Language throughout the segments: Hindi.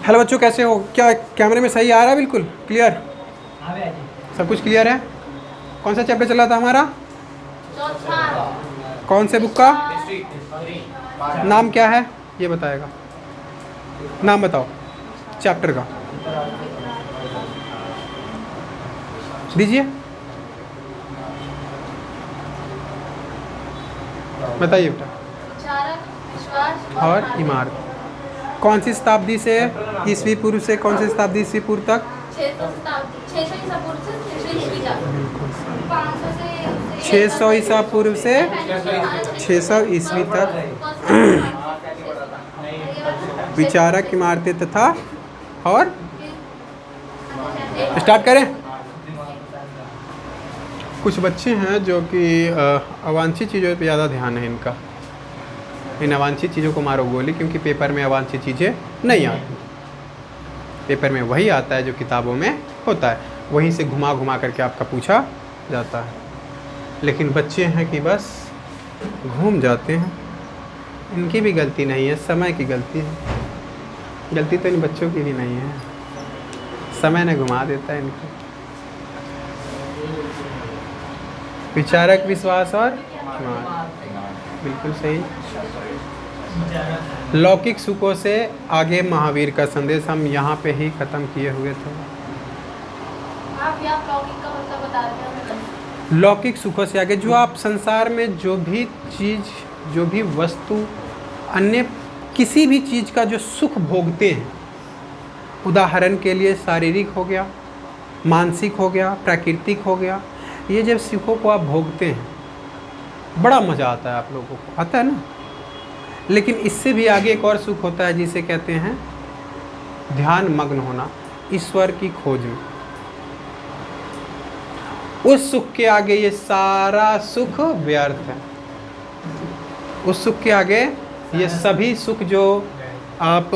हेलो बच्चों, कैसे हो? क्या कैमरे में सही आ रहा है? बिल्कुल क्लियर, सब कुछ क्लियर है? कौन सा चैप्टर चला था हमारा? कौन से बुक का? नाम क्या है ये बताएगा? नाम बताओ चैप्टर का, दीजिए, बताइए बेटा। और इमारत कौन सी शताब्दी से ईस्वी पूर्व से कौन सी शताब्दी ईस्वी पूर्व तक? 600 ईसा पूर्व से 600 ईस्वी तक विचारक, इमारतें तथा और स्टार्ट करें। कुछ बच्चे हैं जो कि अवांछित चीज़ों पे ज़्यादा ध्यान है इनका। इन अवांछित चीज़ों को मारो गोली, क्योंकि पेपर में अवांछित चीज़ें नहीं आती। पेपर में वही आता है जो किताबों में होता है, वहीं से घुमा घुमा करके आपका पूछा जाता है। लेकिन बच्चे हैं कि बस घूम जाते हैं। इनकी भी गलती नहीं है, समय की गलती है। गलती तो इन बच्चों की भी नहीं है, समय ने घुमा देता है इनको। विचारक, विश्वास और बिल्कुल सही। लौकिक सुखों से आगे महावीर का संदेश हम यहाँ पे ही ख़त्म किए हुए थे। आप लौकिक का मतलब बता रहे हैं। लौकिक सुखों से आगे, जो आप संसार में जो भी चीज़, जो भी वस्तु, अन्य किसी भी चीज़ का जो सुख भोगते हैं, उदाहरण के लिए शारीरिक हो गया, मानसिक हो गया, प्राकृतिक हो गया, ये जब सुखों को आप भोगते हैं बड़ा मज़ा आता है। आप लोगों को आता है ना? लेकिन इससे भी आगे एक और सुख होता है जिसे कहते हैं ध्यान मग्न होना, ईश्वर की खोज में। उस सुख के आगे ये सारा सुख व्यर्थ है। उस सुख के आगे ये सभी सुख जो आप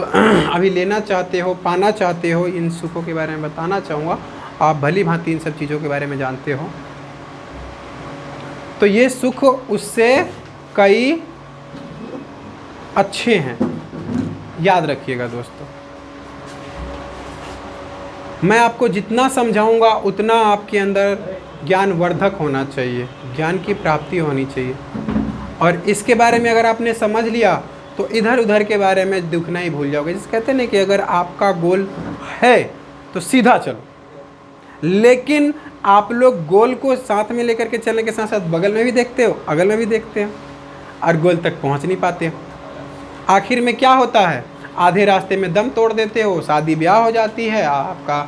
अभी लेना चाहते हो, पाना चाहते हो, इन सुखों के बारे में बताना चाहूँगा। आप भली भांति इन सब चीज़ों के बारे में जानते हो। तो ये सुख उससे कई अच्छे हैं, याद रखिएगा दोस्तों। मैं आपको जितना समझाऊंगा उतना आपके अंदर ज्ञानवर्धक होना चाहिए, ज्ञान की प्राप्ति होनी चाहिए। और इसके बारे में अगर आपने समझ लिया तो इधर उधर के बारे में दुखना ही भूल जाओगे। जिसे कहते हैं ना कि अगर आपका गोल है तो सीधा चलो, लेकिन आप लोग गोल को साथ में लेकर के चलने के साथ साथ बगल में भी देखते हो, अगल में भी देखते हो, और गोल तक पहुंच नहीं पाते हो। आखिर में क्या होता है? आधे रास्ते में दम तोड़ देते हो, शादी ब्याह हो जाती है, आपका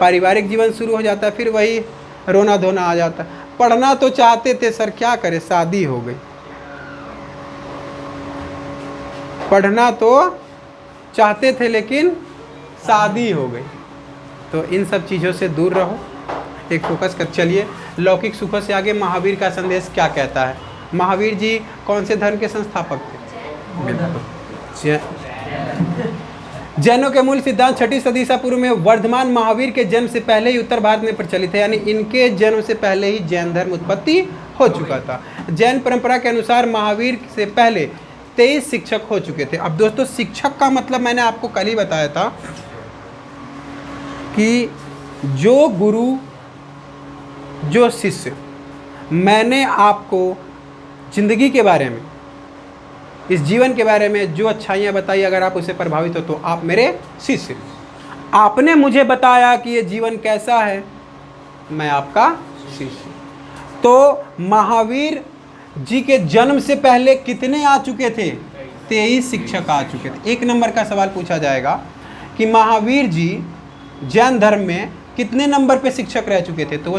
पारिवारिक जीवन शुरू हो जाता है, फिर वही रोना धोना आ जाता है। पढ़ना तो चाहते थे सर, क्या करें, शादी हो गई। पढ़ना तो चाहते थे लेकिन शादी हो गई। तो इन सब चीज़ों से दूर रहो, एक फोकस कर चलिए। लौकिक सुखों से आगे महावीर का संदेश क्या कहता है? महावीर जी कौन से धर्म के संस्थापक थे? जैनों के मूल सिद्धांत 6ठी सदी ईसा पूर्व में वर्धमान महावीर के जन्म से पहले ही उत्तर भारत में प्रचलित है। यानी इनके जन्म से पहले ही जैन धर्म उत्पत्ति हो चुका था। जैन परंपरा के अनुसार महावीर से पहले 23 शिक्षक हो चुके थे। अब दोस्तों, शिक्षक का मतलब मैंने आपको कल ही बताया था कि जो गुरु, जो शिष्य, मैंने आपको जिंदगी के बारे में, इस जीवन के बारे में जो अच्छाइयाँ बताई, अगर आप उससे प्रभावित हो तो आप मेरे शिष्य। आपने मुझे बताया कि ये जीवन कैसा है, मैं आपका शिष्य। तो महावीर जी के जन्म से पहले कितने आ चुके थे? 23 शिक्षक आ चुके थे। एक नंबर का सवाल पूछा जाएगा कि महावीर जी जैन धर्म में कितने नंबर पे शिक्षक रह चुके थे? तो वो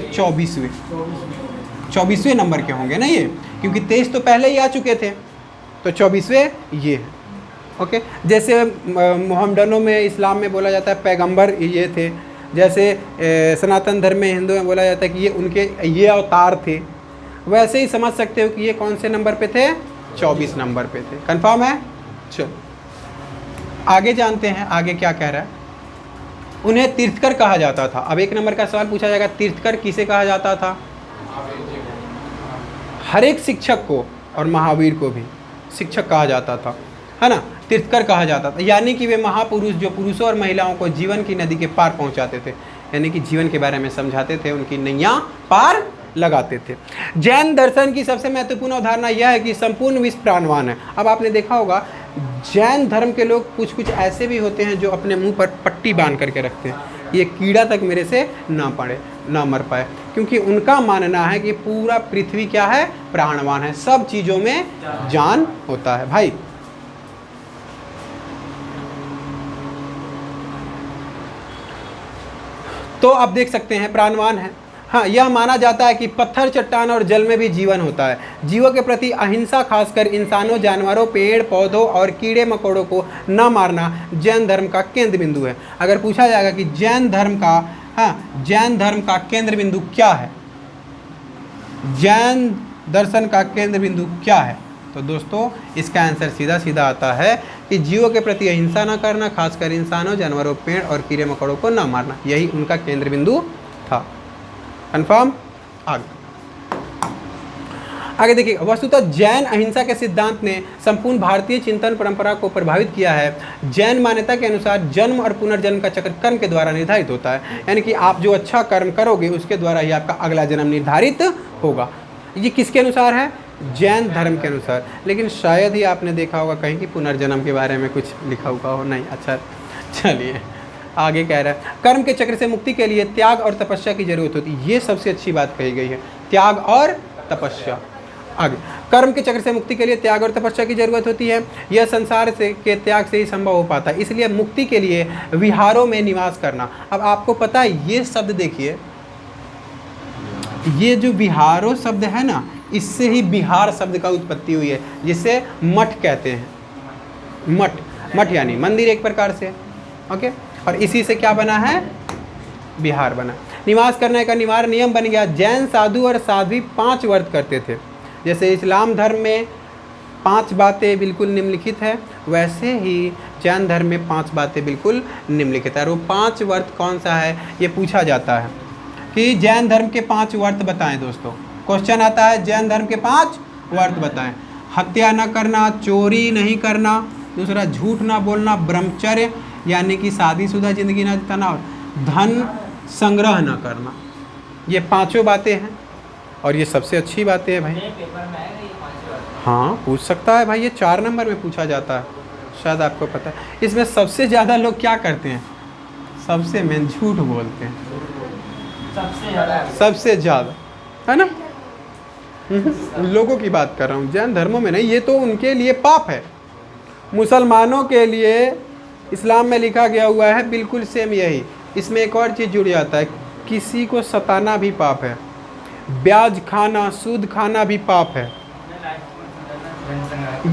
24वें नंबर के होंगे ना ये, क्योंकि 23 तो पहले ही आ चुके थे, तो 24वें ये। ओके, जैसे मोहम्मडनों में, इस्लाम में बोला जाता है पैगंबर ये थे, जैसे सनातन धर्म में, हिंदू में बोला जाता है कि ये उनके ये अवतार थे, वैसे ही समझ सकते हो कि ये कौन से नंबर पे थे? 24 नंबर पे थे। कंफर्म है? चलो आगे जानते हैं, आगे क्या कह रहा है। उन्हें तीर्थकर कहा जाता था। अब एक नंबर का सवाल पूछा जाएगा, तीर्थकर किसे कहा जाता था? हर एक शिक्षक को, और महावीर को भी शिक्षक कहा जाता था, है है ना, तीर्थकर कहा जाता था। यानी कि वे महापुरुष जो पुरुषों और महिलाओं को जीवन की नदी के पार पहुंचाते थे, यानी कि जीवन के बारे में समझाते थे, उनकी नैया पार लगाते थे। जैन दर्शन की सबसे महत्वपूर्ण अवधारणा यह है कि संपूर्ण विश्व प्राणवान है। अब आपने देखा होगा जैन धर्म के लोग कुछ कुछ ऐसे भी होते हैं जो अपने मुंह पर पट्टी बांध करके रखते हैं, ये कीड़ा तक मेरे से ना पड़े, ना मर पाए, क्योंकि उनका मानना है कि पूरा पृथ्वी क्या है, प्राणवान है, सब चीज़ों में जान होता है भाई। तो आप देख सकते हैं प्राणवान है। हाँ, यह माना जाता है कि पत्थर, चट्टान और जल में भी जीवन होता है। जीवों के प्रति अहिंसा, खासकर इंसानों, जानवरों, पेड़ पौधों और कीड़े मकोड़ों को न मारना जैन धर्म का केंद्र बिंदु है। अगर पूछा जाएगा कि जैन धर्म का केंद्र बिंदु क्या है, जैन दर्शन का केंद्र बिंदु क्या है, तो दोस्तों इसका आंसर सीधा सीधा आता है कि जीवों के प्रति अहिंसा न करना, खासकर इंसानों, जानवरों, पेड़ और कीड़े मकोड़ों को न मारना, यही उनका केंद्र बिंदु था। कन्फर्म। आगे देखिए, वस्तुतः जैन अहिंसा के सिद्धांत ने संपूर्ण भारतीय चिंतन परंपरा को प्रभावित किया है। जैन मान्यता के अनुसार जन्म और पुनर्जन्म का चक्र कर्म के द्वारा निर्धारित होता है, यानी कि आप जो अच्छा कर्म करोगे उसके द्वारा ही आपका अगला जन्म निर्धारित होगा। ये किसके अनुसार है, जैन धर्म के अनुसार। लेकिन शायद ही आपने देखा होगा कहीं कि पुनर्जन्म के बारे में कुछ लिखा हुआ हो, नहीं। अच्छा चलिए आगे कह रहा है, कर्म के चक्र से मुक्ति के लिए त्याग और तपस्या की जरूरत होती है। ये सबसे अच्छी बात कही गई है, त्याग और तपस्या। आगे, कर्म के चक्र से मुक्ति के लिए त्याग और तपस्या की जरूरत होती है। यह संसार से के त्याग से ही संभव हो पाता है, इसलिए मुक्ति के लिए विहारों में निवास करना। अब आपको पता है ये शब्द देखिए, ये जो विहारों शब्द है ना, इससे ही बिहार शब्द का उत्पत्ति हुई है, जिसे मठ कहते हैं। मठ यानी मंदिर एक प्रकार से, ओके, और इसी से क्या बना है, बिहार बना। निवास करने का अनिवार्य नियम बन गया। जैन साधु और साध्वी 5 व्रत करते थे। जैसे इस्लाम धर्म में 5 बातें बिल्कुल निम्नलिखित है, वैसे ही जैन धर्म में 5 बातें बिल्कुल निम्नलिखित है। और वो 5 व्रत कौन सा है, ये पूछा जाता है कि जैन धर्म के 5 व्रत बताएं। दोस्तों क्वेश्चन आता है, जैन धर्म के 5 व्रत बताएं। हत्या न करना, चोरी नहीं करना, दूसरा झूठ ना बोलना, ब्रह्मचर्य यानी कि शादीशुदा जिंदगी ना जिताना, और धन संग्रह न करना। ये 5 बातें हैं और ये सबसे अच्छी बातें हैं भाई। हाँ पूछ सकता है भाई, ये 4 नंबर में पूछा जाता है, शायद आपको पता है। इसमें सबसे ज़्यादा लोग क्या करते हैं, सबसे मेन झूठ बोलते हैं, सबसे ज़्यादा, है ना। लोगों की बात कर रहा हूँ, जैन धर्मों में नहीं, ये तो उनके लिए पाप है। मुसलमानों के लिए इस्लाम में लिखा गया हुआ है बिल्कुल सेम यही। इसमें एक और चीज़ जुड़ जाता है, किसी को सताना भी पाप है, ब्याज खाना, सूद खाना भी पाप है।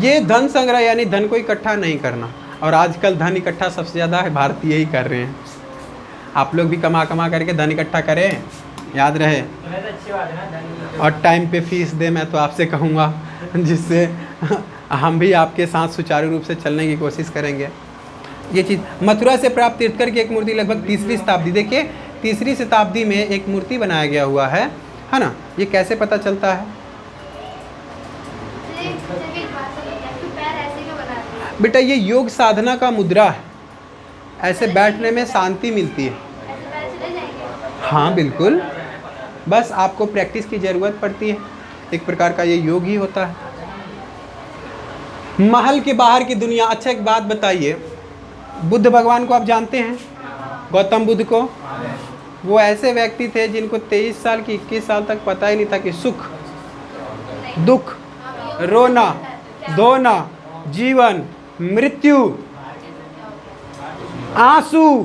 ये धन संग्रह यानी धन को इकट्ठा नहीं करना, और आजकल धन इकट्ठा सबसे ज़्यादा है भारतीय ही कर रहे हैं। आप लोग भी कमा करके धन इकट्ठा करें, याद रहे, और टाइम पे फीस दे, मैं तो आपसे कहूँगा, जिससे हम भी आपके साथ सुचारू रूप से चलने की कोशिश करेंगे। ये चीज़ मथुरा से प्राप्त तीर्थकर की एक मूर्ति लगभग 3वीं शताब्दी, देखिए 3वीं शताब्दी में एक मूर्ति बनाया गया हुआ है ना। ये कैसे पता चलता है बेटा, ये योग साधना का मुद्रा है, ऐसे बैठने में शांति मिलती है। हाँ बिल्कुल, बस आपको प्रैक्टिस की ज़रूरत पड़ती है, एक प्रकार का ये योग ही होता है। महल के बाहर की दुनिया। अच्छा एक बात बताइए, बुद्ध भगवान को आप जानते हैं, गौतम बुद्ध को? वो ऐसे व्यक्ति थे जिनको 23 साल की 21 साल तक पता ही नहीं था कि सुख, दुख, रोना, धोना, जीवन, मृत्यु, आंसू,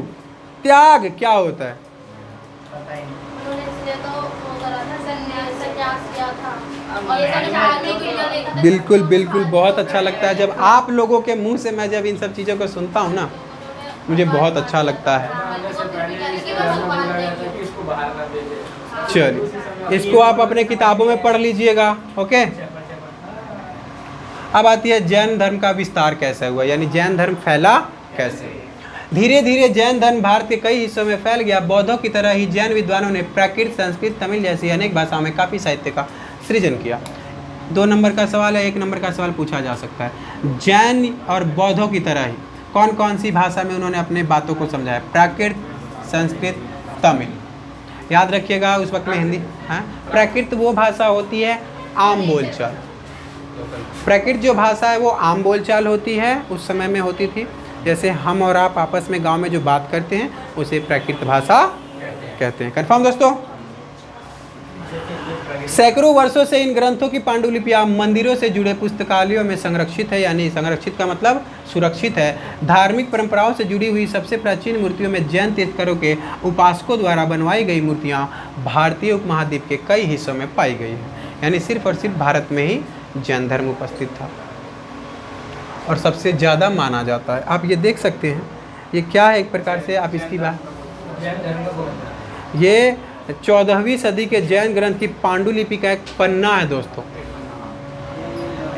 त्याग क्या होता है। बिल्कुल बिल्कुल, बहुत अच्छा लगता है जब आप लोगों के मुंह से मैं जब इन सब चीज़ों को सुनता हूँ ना, मुझे बहुत अच्छा लगता है। चलिए इसको आप अपने किताबों में पढ़ लीजिएगा, ओके। अब आती है जैन धर्म का विस्तार कैसे हुआ, यानी जैन धर्म फैला कैसे। धीरे धीरे जैन धर्म भारत के कई हिस्सों में फैल गया। बौद्धों की तरह ही जैन विद्वानों ने प्राकृत, संस्कृत, तमिल जैसी अनेक भाषाओं में काफ़ी साहित्य का सृजन किया। 2 नंबर का सवाल है, 1 नंबर का सवाल पूछा जा सकता है। जैन और बौद्धों की तरह ही कौन कौन सी भाषा में उन्होंने अपने बातों को समझाया? प्राकृत, संस्कृत, तमिल। याद रखिएगा उस वक्त में हिंदी। हाँ, प्राकृत वो भाषा होती है आम बोलचाल। प्राकृत जो भाषा है वो आम बोलचाल होती है, उस समय में होती थी। जैसे हम और आप आपस में गांव में जो बात करते हैं उसे प्राकृत भाषा कहते हैं। कंफर्म दोस्तों? सैकड़ों वर्षों से इन ग्रंथों की पांडुलिपियां मंदिरों से जुड़े पुस्तकालयों में संरक्षित है, यानी संरक्षित का मतलब सुरक्षित है। धार्मिक परंपराओं से जुड़ी हुई सबसे प्राचीन मूर्तियों में जैन तीर्थंकरों के उपासकों द्वारा बनवाई गई मूर्तियां भारतीय उपमहाद्वीप के कई हिस्सों में पाई गई है, यानी सिर्फ और सिर्फ भारत में ही जैन धर्म उपस्थित था और सबसे ज़्यादा माना जाता है। आप ये देख सकते हैं, ये क्या है एक प्रकार से आप इसकी बात, ये 14वीं सदी के जैन ग्रंथ की पांडुलिपि का एक पन्ना है दोस्तों,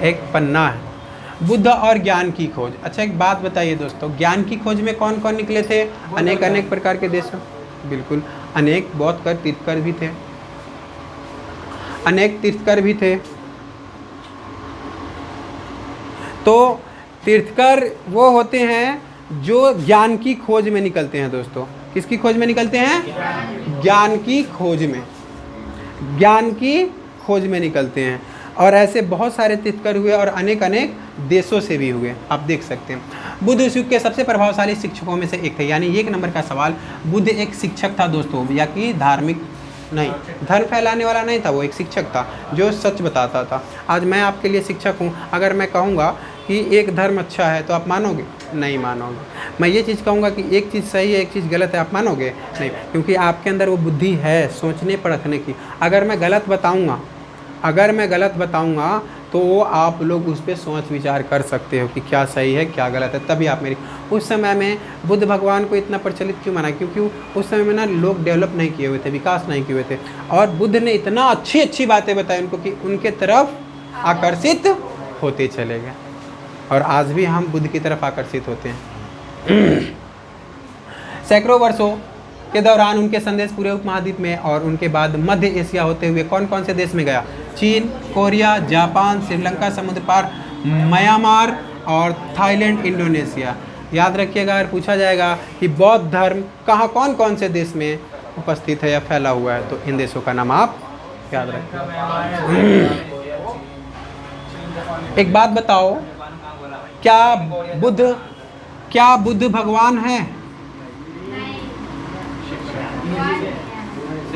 एक पन्ना है। बुद्ध और ज्ञान की खोज। अच्छा एक बात बताइए दोस्तों, ज्ञान की खोज में कौन कौन निकले थे? अनेक अनेक प्रकार के देशों, बिल्कुल अनेक बौद्ध तीर्थकर भी थे, अनेक तीर्थकर भी थे। तो तीर्थकर वो होते हैं जो ज्ञान की खोज में निकलते हैं दोस्तों। किसकी खोज में निकलते हैं? ज्ञान की खोज में, ज्ञान की खोज में निकलते हैं। और ऐसे बहुत सारे तीर्थकर हुए और अनेक अनेक देशों से भी हुए, आप देख सकते हैं। बुद्ध उस युग के सबसे प्रभावशाली शिक्षकों में से एक थे, यानी 1 नंबर का सवाल, बुद्ध एक शिक्षक था दोस्तों, या कि धार्मिक नहीं, धर्म फैलाने वाला नहीं था, वो एक शिक्षक था जो सच बताता था। आज मैं आपके लिए शिक्षक हूँ, अगर मैं कहूँगा कि एक धर्म अच्छा है तो आप मानोगे? नहीं मानोगे। मैं ये चीज़ कहूँगा कि एक चीज़ सही है, एक चीज़ गलत है, आप मानोगे? नहीं, क्योंकि आपके अंदर वो बुद्धि है सोचने परखने की। अगर मैं गलत बताऊँगा तो आप लोग उस पर सोच विचार कर सकते हो कि क्या सही है क्या गलत है, तभी आप मेरी। उस समय में बुद्ध भगवान को इतना प्रचलित क्यों माना? क्योंकि उस समय में ना लोग डेवलप नहीं किए हुए थे, विकास नहीं किए हुए थे, और बुद्ध ने इतना अच्छी अच्छी बातें बताई उनको कि उनके तरफ आकर्षित होते चले गए। और आज भी हम बुद्ध की तरफ आकर्षित होते हैं। सैकड़ों वर्षों के दौरान उनके संदेश पूरे उपमहाद्वीप में और उनके बाद मध्य एशिया होते हुए कौन कौन से देश में गया? चीन, कोरिया, जापान, श्रीलंका समुद्र पार, म्यांमार और थाईलैंड, इंडोनेशिया। याद रखिएगा, अगर पूछा जाएगा कि बौद्ध धर्म कहाँ कौन कौन से देश में उपस्थित है या फैला हुआ है, तो इन देशों का नाम आप याद रखें। एक बात बताओ, क्या बुद्ध भगवान है?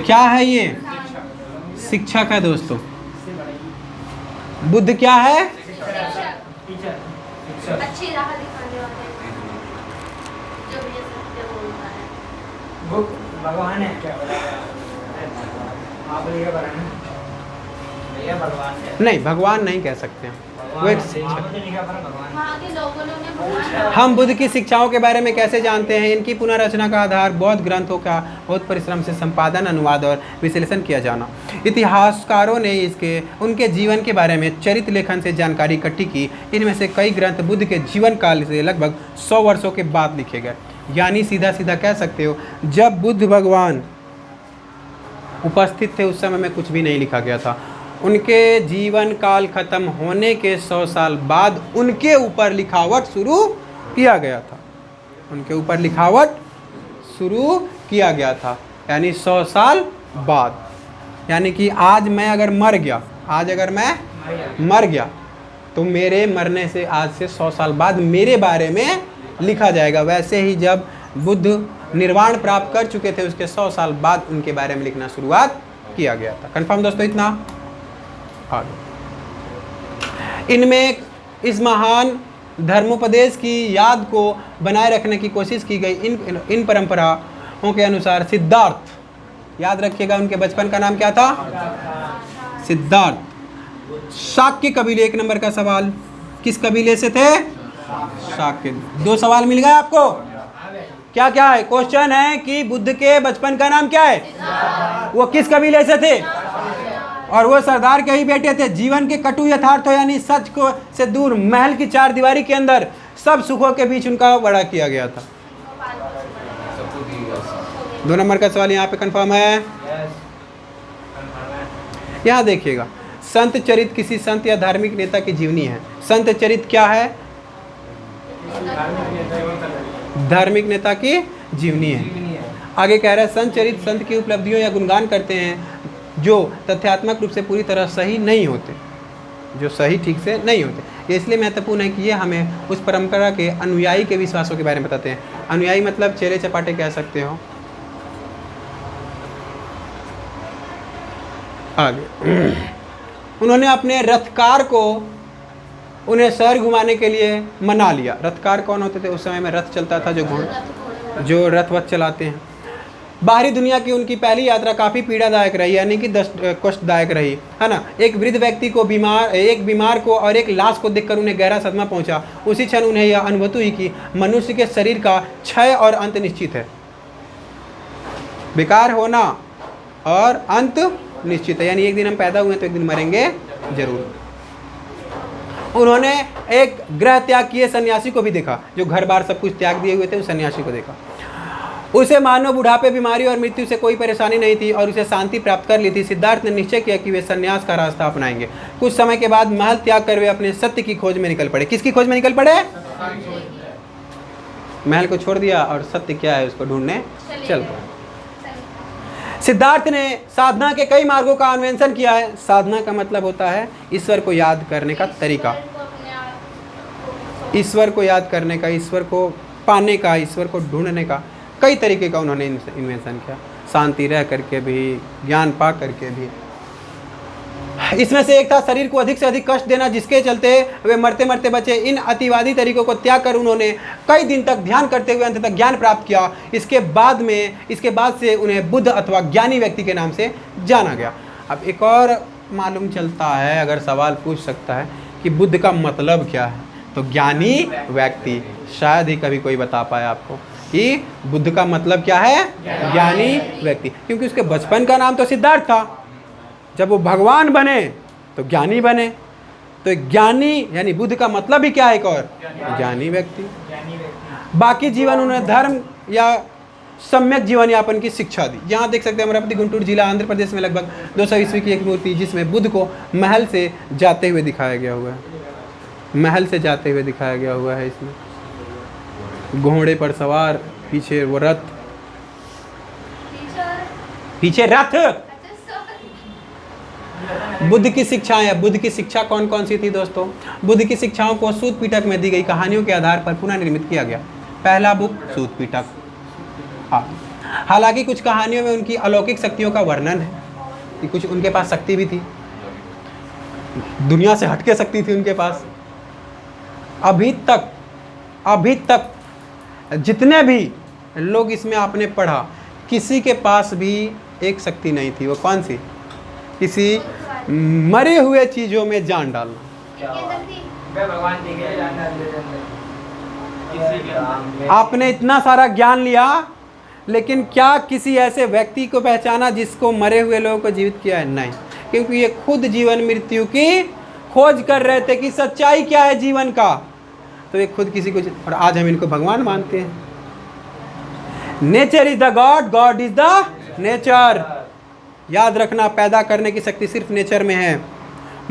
क्या है ये? शिक्षक है दोस्तों। बुद्ध क्या है? अच्छी राह दिखाने वाले, जो भी सत्य बोलता है। वो भगवान है क्या? आप ये बताना, भैया भगवान है? नहीं, भगवान नहीं कह सकते हैं, वो एक शिक्षक। वहाँ के लोगों ने उन्हें भगवान हम बुद्ध की शिक्षाओं के बारे में कैसे जानते हैं? इनकी पुनर्रचना का आधार बौद्ध ग्रंथों का बहुत परिश्रम से संपादन, अनुवाद और विश्लेषण किया जाना। इतिहासकारों ने उनके जीवन के बारे में चरित्र लेखन से जानकारी इकट्ठी की। इनमें से कई ग्रंथ बुद्ध के जीवन काल से लगभग 100 वर्षों के बाद लिखे गए, यानी सीधा सीधा कह सकते हो जब बुद्ध भगवान उपस्थित थे उस समय में कुछ भी नहीं लिखा गया था। उनके जीवन काल खत्म होने के 100 साल बाद उनके ऊपर लिखावट शुरू किया गया था, उनके ऊपर लिखावट शुरू किया गया था, यानी 100 साल बाद। यानी कि आज मैं अगर मर गया तो मेरे मरने से आज से 100 साल बाद मेरे बारे में लिखा जाएगा। वैसे ही जब बुद्ध निर्वाण प्राप्त कर चुके थे उसके 100 साल बाद उनके बारे में लिखना शुरुआत किया गया था। कंफर्म दोस्तों? इतना आगे इनमें इस महान धर्मोपदेश की याद को बनाए रखने की कोशिश की गई। इन परंपराओं के अनुसार सिद्धार्थ, याद रखिएगा उनके बचपन का नाम क्या था? सिद्धार्थ। शाक्य कबीले, 1 नंबर का सवाल, किस कबीले से थे? शाक्य। 2 सवाल मिल गए आपको। क्या क्या है? क्वेश्चन है कि बुद्ध के बचपन का नाम क्या है, वो किस कबीले से थे, और वो सरदार के ही बेटे थे। जीवन के कटु यथार्थ यानी सच को से दूर महल की 4 दीवारी के अंदर सब सुखों के बीच उनका बड़ा किया गया था। 2 नंबर का सवाल यहाँ पे कंफर्म है। यहाँ देखिएगा, संत चरित किसी संत या धार्मिक नेता की जीवनी है। संत चरित क्या है? धार्मिक नेता की जीवनी है। आगे कह रहा है संत चरित संत की उपलब्धियों या गुणगान करते हैं जो तथ्यात्मक रूप से पूरी तरह सही नहीं होते, जो सही ठीक से नहीं होते। ये इसलिए महत्वपूर्ण है कि ये हमें उस परंपरा के अनुयायी के विश्वासों के बारे में बताते हैं। अनुयायी मतलब चेले चपाटे कह सकते हो। आगे उन्होंने अपने रथकार को उन्हें शहर घुमाने के लिए मना लिया। रथकार कौन होते थे? उस समय में रथ चलता था, जो रथवत चलाते हैं। बाहरी दुनिया की उनकी पहली यात्रा काफ़ी पीड़ादायक रही, यानी कि कष्टदायक रही, है ना। एक वृद्ध व्यक्ति को एक बीमार को और एक लाश को देखकर उन्हें गहरा सदमा पहुंचा। उसी क्षण उन्हें यह अनुभूति हुई कि मनुष्य के शरीर का क्षय और अंत निश्चित है। बेकार होना और अंत निश्चित है, यानी एक दिन हम पैदा हुए तो एक दिन मरेंगे जरूर। उन्होंने एक गृह त्याग किए सन्यासी को भी देखा, जो घर बार सब कुछ त्याग दिए हुए थे, उस सन्यासी को देखा। उसे मानव बुढ़ापे, बीमारी और मृत्यु से कोई परेशानी नहीं थी और उसे शांति प्राप्त कर ली थी। सिद्धार्थ ने निश्चय किया कि वे सन्यास का रास्ता अपनाएंगे। कुछ समय के बाद महल त्याग कर वे अपने सत्य की खोज में निकल पड़े। किसकी खोज में निकल पड़े? महल को छोड़ दिया और सत्य क्या है उसको ढूंढने चल पड़े। सिद्धार्थ ने साधना के कई मार्गों का अन्वेषण किया है। साधना का मतलब होता है ईश्वर को याद करने का तरीका, ईश्वर को याद करने का, ईश्वर को पाने का, ईश्वर को ढूंढने का कई तरीके का उन्होंने इन्वेंशन किया। शांति रह करके भी, ज्ञान पा करके भी। इसमें से एक था शरीर को अधिक से अधिक कष्ट देना, जिसके चलते वे मरते मरते बचे। इन अतिवादी तरीकों को त्याग कर उन्होंने कई दिन तक ध्यान करते हुए अंततः ज्ञान प्राप्त किया। इसके बाद से उन्हें बुद्ध अथवा ज्ञानी व्यक्ति के नाम से जाना गया। अब एक और मालूम चलता है, अगर सवाल पूछ सकता है कि बुद्ध का मतलब क्या है, तो ज्ञानी व्यक्ति। शायद ही कभी कोई बता पाया आपको कि बुद्ध का मतलब क्या है? ज्ञानी व्यक्ति, क्योंकि उसके बचपन का नाम तो सिद्धार्थ था। जब वो भगवान बने तो ज्ञानी बने, तो ज्ञानी यानी बुद्ध का मतलब ही क्या है? एक और ज्ञानी व्यक्ति। बाकी जीवन उन्होंने धर्म या सम्यक जीवन यापन की शिक्षा दी। यहाँ देख सकते हैं अमरावती गुंटूर जिला आंध्र प्रदेश में लगभग 200 ईस्वी की एक मूर्ति, जिसमें बुद्ध को महल से जाते हुए दिखाया गया हुआ है। महल से जाते हुए दिखाया गया हुआ है। इसमें घोड़े पर सवार, पीछे वो रथ, पीछे रथ। बुद्ध की शिक्षाएं। बुद्ध की शिक्षा कौन कौन सी थी दोस्तों? बुद्ध की शिक्षाओं को सूत पिटक में दी गई कहानियों के आधार पर पुनर्निर्मित किया गया। पहला बुक सूत पिटक। हाँ, हालांकि कुछ कहानियों में उनकी अलौकिक शक्तियों का वर्णन है कि कुछ उनके पास शक्ति भी थी, दुनिया से हटके शक्ति थी उनके पास। अभी तक जितने भी लोग इसमें आपने पढ़ा, किसी के पास भी एक शक्ति नहीं थी। वो कौन सी? किसी मरे हुए चीजों में जान डालना। आपने इतना सारा ज्ञान लिया, लेकिन क्या किसी ऐसे व्यक्ति को पहचाना जिसको मरे हुए लोगों को जीवित किया है? नहीं, क्योंकि ये खुद जीवन मृत्यु की खोज कर रहे थे कि सच्चाई क्या है जीवन का। तो ये खुद किसी को, और आज हम इनको भगवान मानते हैं। Nature is the God, God is the nature. याद रखना, पैदा करने की शक्ति सिर्फ नेचर में है,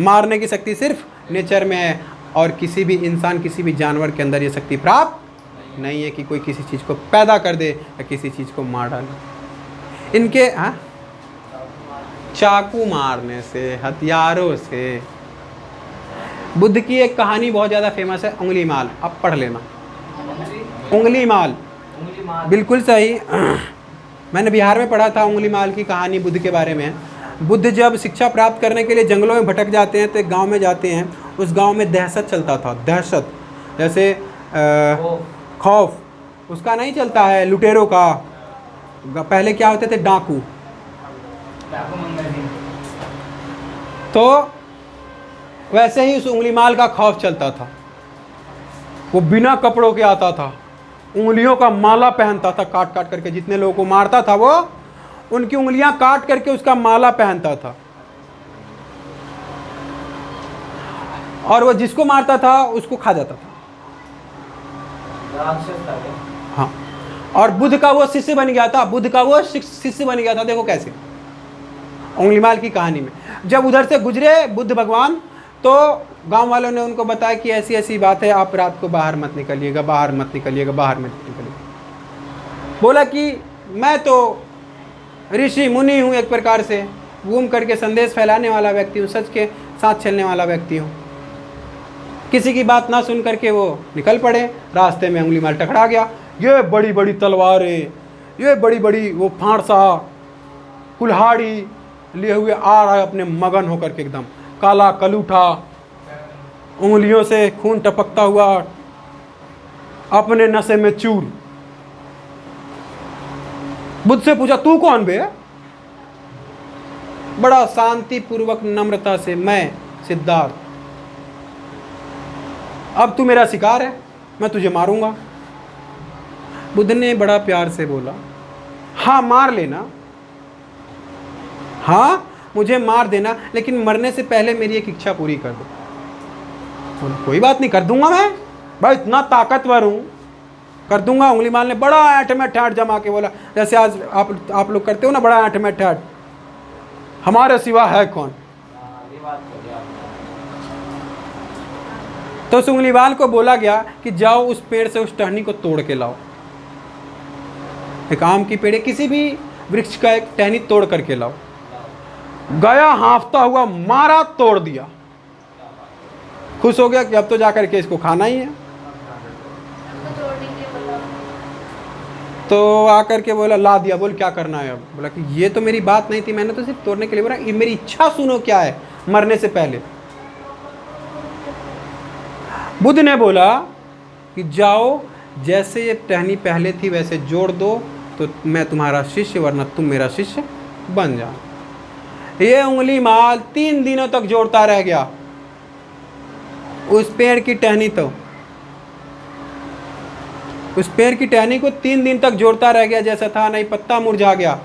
मारने की शक्ति सिर्फ नेचर में है, और किसी भी इंसान, किसी भी जानवर के अंदर ये शक्ति प्राप्त नहीं है कि कोई किसी चीज़ को पैदा कर दे या किसी चीज़ को मार डाले। इनके चाकू मारने से, हथियारों से। बुद्ध की एक कहानी बहुत ज़्यादा फेमस है, उंगली माल। आप पढ़ लेना, उंगली माल। बिल्कुल सही। मैंने बिहार में पढ़ा था उंगली माल की कहानी बुद्ध के बारे में। बुद्ध जब शिक्षा प्राप्त करने के लिए जंगलों में भटक जाते हैं तो एक गांव में जाते हैं। उस गांव में दहशत चलता था। दहशत जैसे खौफ उसका नहीं चलता है, लुटेरों का। पहले क्या होते थे? डाकू। तो वैसे ही उस उंगली माल का खौफ चलता था। वो बिना कपड़ों के आता था, उंगलियों का माला पहनता था, काट काट करके। जितने लोगों को मारता था वो उनकी उंगलियां काट करके उसका माला पहनता था, और वो जिसको मारता था उसको खा जाता था। हाँ, और बुद्ध का वो शिष्य बन गया था। बुद्ध का वो शिष्य बन गया था। देखो कैसे, उंगलीमाल की कहानी में। जब उधर से गुजरे बुद्ध भगवान, तो गांव वालों ने उनको बताया कि ऐसी ऐसी बात है, आप रात को बाहर मत निकलिएगा, बाहर मत निकलिएगा, बाहर मत निकलिएगा। बोला कि मैं तो ऋषि मुनि हूँ, एक प्रकार से घूम करके संदेश फैलाने वाला व्यक्ति हूँ, सच के साथ चलने वाला व्यक्ति हूँ। किसी की बात ना सुन करके वो निकल पड़े। रास्ते में उंगलीमाल टकरा गया। ये बड़ी बड़ी तलवारें, ये बड़ी बड़ी वो फांसा कुल्हाड़ी लिए हुए आ रहा है, अपने मगन होकर के, एकदम काला कलूठा, उंगलियों से खून टपकता हुआ, अपने नशे में चूर। बुद्ध से पूछा, तू कौन बे? बड़ा शांति पूर्वक नम्रता से, मैं सिद्धार्थ, अब तू मेरा शिकार है, मैं तुझे मारूंगा। बुद्ध ने बड़ा प्यार से बोला, हाँ मार लेना, हाँ मुझे मार देना, लेकिन मरने से पहले मेरी एक इच्छा पूरी कर दो। बोला, कोई बात नहीं, कर दूंगा मैं, भाई इतना ताकतवर हूँ, कर दूंगा। उंगलीमाल ने बड़ा ऐंठ में ठैठ जमा के बोला, जैसे आज आप लोग करते हो ना, बड़ा ऐंठ में ठैठ, हमारे सिवा है कौन। तो उस उंगलीवाल को बोला गया कि जाओ उस पेड़ से उस टहनी को तोड़ के लाओ। एक आम की पेड़, किसी भी वृक्ष का एक टहनी तोड़ करके लाओ। गया हाँफता हुआ, मारा, तोड़ दिया। खुश हो गया कि अब तो जाकर के इसको खाना ही है। तो आकर के बोला, ला दिया। बोल क्या करना है अब? बोला कि ये तो मेरी बात नहीं थी, मैंने तो सिर्फ तोड़ने के लिए बोला, ये मेरी इच्छा सुनो क्या है मरने से पहले। बुद्ध ने बोला कि जाओ, जैसे ये टहनी पहले थी वैसे जोड़ दो, तो मैं तुम्हारा शिष्य, वरना तुम मेरा शिष्य बन जाओ। ये उंगलीमाल 3 दिनों तक जोड़ता रह गया उस पेड़ की टहनी, तो उस पेड़ की टहनी को 3 दिन तक जोड़ता रह गया, जैसा था नहीं, पत्ता मुरझा गया।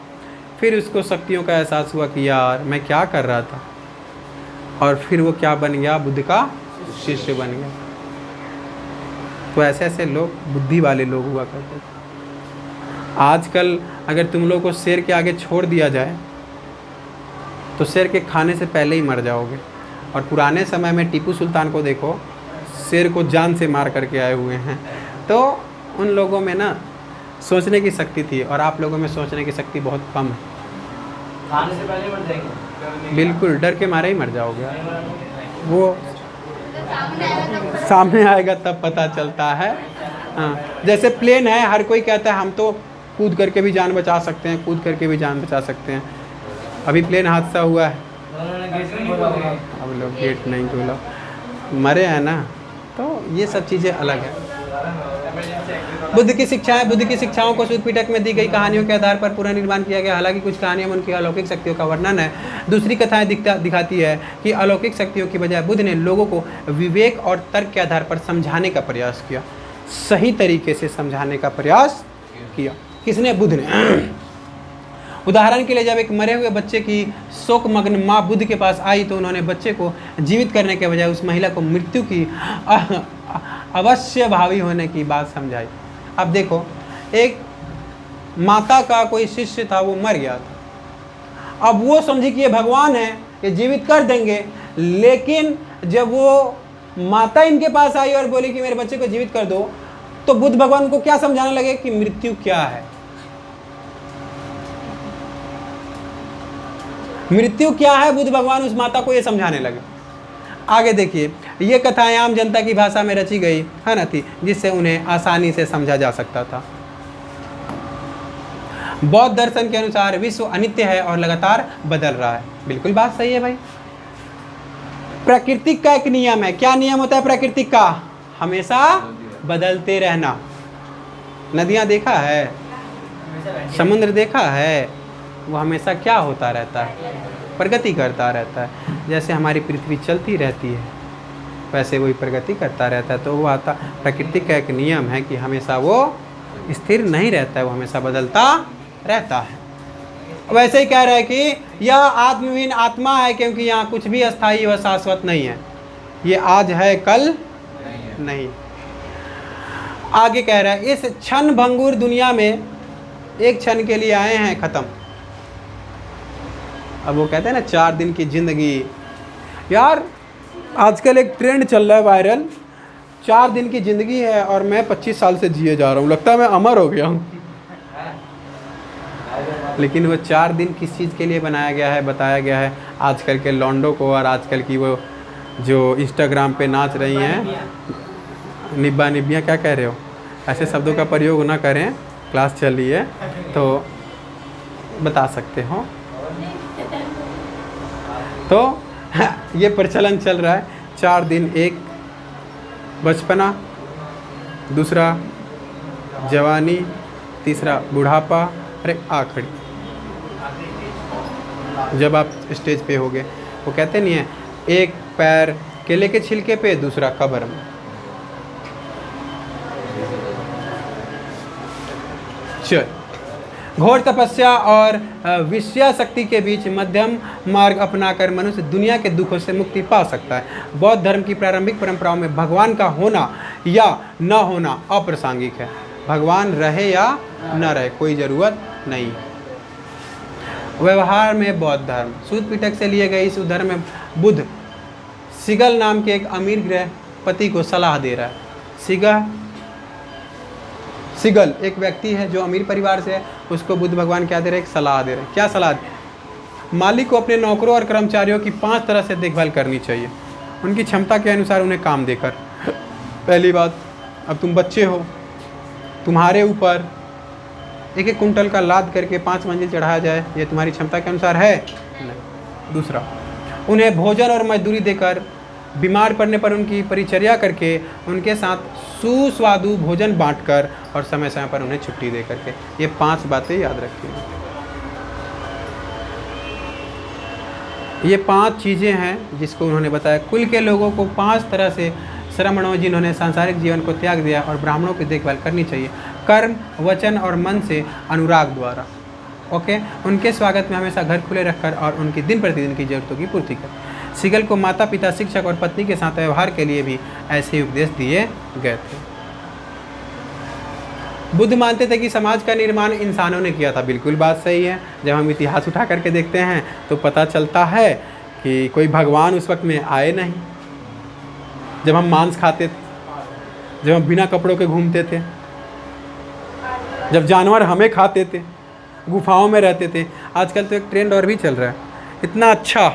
फिर उसको शक्तियों का एहसास हुआ कि यार मैं क्या कर रहा था, और फिर वो क्या बन गया? बुद्ध का शिष्य बन गया। तो ऐसे ऐसे लोग, बुद्धि वाले लोग हुआ करते थे। आजकल अगर तुम लोग को शेर के आगे छोड़ दिया जाए तो शेर के खाने से पहले ही मर जाओगे। और पुराने समय में टीपू सुल्तान को देखो, शेर को जान से मार करके आए हुए हैं। तो उन लोगों में ना सोचने की शक्ति थी, और आप लोगों में सोचने की शक्ति बहुत कम है। खाने से पहले मर जाएंगे, बिल्कुल डर के मारे ही मर जाओगे। वो सामने आएगा तब पता चलता है। हाँ, जैसे प्लेन है, हर कोई कहता है हम तो कूद करके भी जान बचा सकते हैं, कूद करके भी जान बचा सकते हैं। अभी प्लेन हादसा हुआ है, अब लोग गेट नहीं खोला, मरे हैं ना। तो ये सब चीज़ें अलग है। बुद्ध की शिक्षाएं, बुद्ध की शिक्षाओं को सूत पिटक में दी गई कहानियों के आधार पर पुनर्निर्माण किया गया। हालांकि कुछ कहानियों में उनकी अलौकिक शक्तियों का वर्णन है, दूसरी कथाएं दिखाती है कि अलौकिक शक्तियों की बजाय बुद्ध ने लोगों को विवेक और तर्क के आधार पर समझाने का प्रयास किया, सही तरीके से समझाने का प्रयास किया। किसने? बुद्ध ने। उदाहरण के लिए, जब एक मरे हुए बच्चे की शोकमग्न माँ बुद्ध के पास आई तो उन्होंने बच्चे को जीवित करने के बजाय उस महिला को मृत्यु की अवश्य भावी होने की बात समझाई। अब देखो, एक माता का कोई शिष्य था, वो मर गया था। अब वो समझी कि ये भगवान है, ये जीवित कर देंगे। लेकिन जब वो माता इनके पास आई और बोली कि मेरे बच्चे को जीवित कर दो, तो बुद्ध भगवान को क्या समझाने लगे कि मृत्यु क्या है। मृत्यु क्या है, बुद्ध भगवान उस माता को ये समझाने लगे। आगे देखिए, ये कथाएं आम जनता की भाषा में रची गई है ना थी, जिससे उन्हें आसानी से समझा जा सकता था। बौद्ध दर्शन के अनुसार विश्व अनित्य है और लगातार बदल रहा है। बिल्कुल बात सही है भाई। प्रकृति का एक नियम है। क्या नियम होता है प्रकृति का? हमेशा बदलते रहना। नदियां देखा है, समुद्र देखा है, वो हमेशा क्या होता रहता है? प्रगति करता रहता है। जैसे हमारी पृथ्वी चलती रहती है, वैसे वही प्रगति करता रहता है। तो वो आता, प्रकृति का एक नियम है कि हमेशा वो स्थिर नहीं रहता है, वो हमेशा बदलता रहता है। वैसे ही कह रहा है कि यह आत्महीन आत्मा है, क्योंकि यहाँ कुछ भी अस्थायी व शाश्वत नहीं है। ये आज है, कल नहीं। आगे कह रहा है, इस क्षण भंगुर दुनिया में एक क्षण के लिए आए हैं, खत्म। अब वो कहते हैं ना 4 दिन की ज़िंदगी, यार आजकल एक ट्रेंड चल रहा है वायरल, 4 दिन की ज़िंदगी है और मैं 25 साल से जिए जा रहा हूँ, लगता है मैं अमर हो गया हूँ। लेकिन वो 4 दिन किस चीज़ के लिए बनाया गया है, बताया गया है आजकल के लॉन्डो को और आजकल की वो जो इंस्टाग्राम पे नाच रही हैं निब्बा निब्बियाँ, क्या कह रहे हो, ऐसे शब्दों का प्रयोग ना करें, क्लास चल रही है तो बता सकते हो। तो ये प्रचलन चल रहा है 4 दिन, एक बचपना, दूसरा जवानी, तीसरा बुढ़ापा, अरे आखिरी जब आप स्टेज पे होगे। वो कहते नहीं है एक पैर केले के छिलके पे, दूसरा कब्र में। चल, घोर तपस्या और विषया शक्ति के बीच मध्यम मार्ग अपनाकर मनुष्य दुनिया के दुखों से मुक्ति पा सकता है। बौद्ध धर्म की प्रारंभिक परंपराओं में भगवान का होना या न होना अप्रासंगिक है। भगवान रहे या न रहे कोई ज़रूरत नहीं। व्यवहार में बौद्ध धर्म, सूत पिटक से लिए गए इस उद्धरण में बुद्ध सिगल नाम के एक अमीर गृहपति को सलाह दे रहा है। सिगल एक व्यक्ति है जो अमीर परिवार से है, उसको बुद्ध भगवान क्या दे रहे हैं, एक सलाह दे रहे हैं। क्या सलाह? मालिक को अपने नौकरों और कर्मचारियों की 5 तरह से देखभाल करनी चाहिए, उनकी क्षमता के अनुसार उन्हें काम देकर। पहली बात, अब तुम बच्चे हो, तुम्हारे ऊपर 1-1 कुंटल का लाद करके 5 मंजिल चढ़ाया जाए, ये तुम्हारी क्षमता के अनुसार है? नहीं। दूसरा, उन्हें भोजन और मजदूरी देकर, बीमार पड़ने पर उनकी परिचर्या करके, उनके साथ सुस्वादु भोजन बांटकर और समय समय पर उन्हें छुट्टी दे करके। ये 5 बातें याद रखिए। ये 5 चीज़ें हैं जिसको उन्होंने बताया। कुल के लोगों को 5 तरह से श्रमणों जिन्होंने सांसारिक जीवन को त्याग दिया और ब्राह्मणों की देखभाल करनी चाहिए, कर्म, वचन और मन से अनुराग द्वारा। ओके, उनके स्वागत में हमेशा घर खुले रखकर और उनकी दिन प्रतिदिन की जरूरतों की पूर्ति कर। सिगल को माता पिता, शिक्षक और पत्नी के साथ व्यवहार के लिए भी ऐसे उपदेश दिए गए थे। बुद्ध मानते थे कि समाज का निर्माण इंसानों ने किया था। बिल्कुल बात सही है। जब हम इतिहास उठा करके देखते हैं तो पता चलता है कि कोई भगवान उस वक्त में आए नहीं। जब हम मांस खाते थे, जब हम बिना कपड़ों के घूमते थे, जब जानवर हमें खाते थे, गुफाओं में रहते थे। आजकल तो एक ट्रेंड और भी चल रहा है, इतना अच्छा,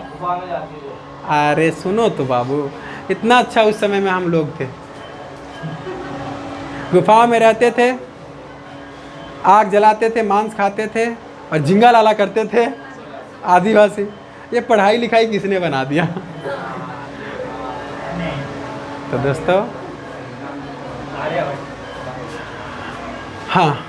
अरे सुनो तो बाबू, इतना अच्छा उस समय में हम लोग थे, गुफाओं में रहते थे, आग जलाते थे, मांस खाते थे और झिंगा लाला करते थे आदिवासी। ये पढ़ाई लिखाई किसने बना दिया? तो दोस्तों, हाँ,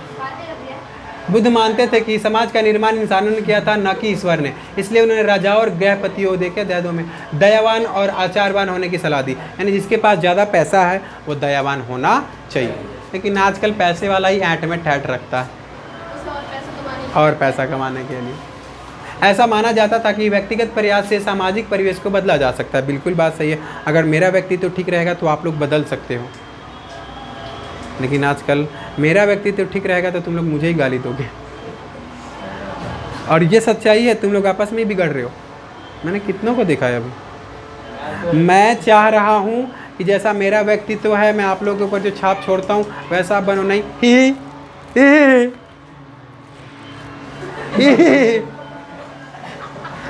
बुद्ध मानते थे कि समाज का निर्माण इंसानों ने किया था, न कि ईश्वर ने। इसलिए उन्होंने राजाओं और गृहपतियों देखे दैदों में दयावान और आचारवान होने की सलाह दी। यानी जिसके पास ज़्यादा पैसा है वो दयावान होना चाहिए। लेकिन आजकल पैसे वाला ही ऐंठ में ठैठ रखता है और पैसा कमाने के लिए। ऐसा माना जाता था कि व्यक्तिगत प्रयास से सामाजिक परिवेश को बदला जा सकता है। बिल्कुल बात सही है। अगर मेरा व्यक्तित्व ठीक रहेगा तो आप लोग बदल सकते हो, लेकिन आजकल मेरा व्यक्तित्व ठीक रहेगा तो तुम लोग मुझे ही गाली दोगे। और ये सच्चाई है, तुम लोग आपस में ही बिगड़ रहे हो। मैंने कितनों को देखा है अभी। मैं चाह रहा हूँ कि जैसा मेरा व्यक्तित्व है, मैं आप लोगों के ऊपर जो छाप छोड़ता हूँ वैसा आप बनो। नहीं, ही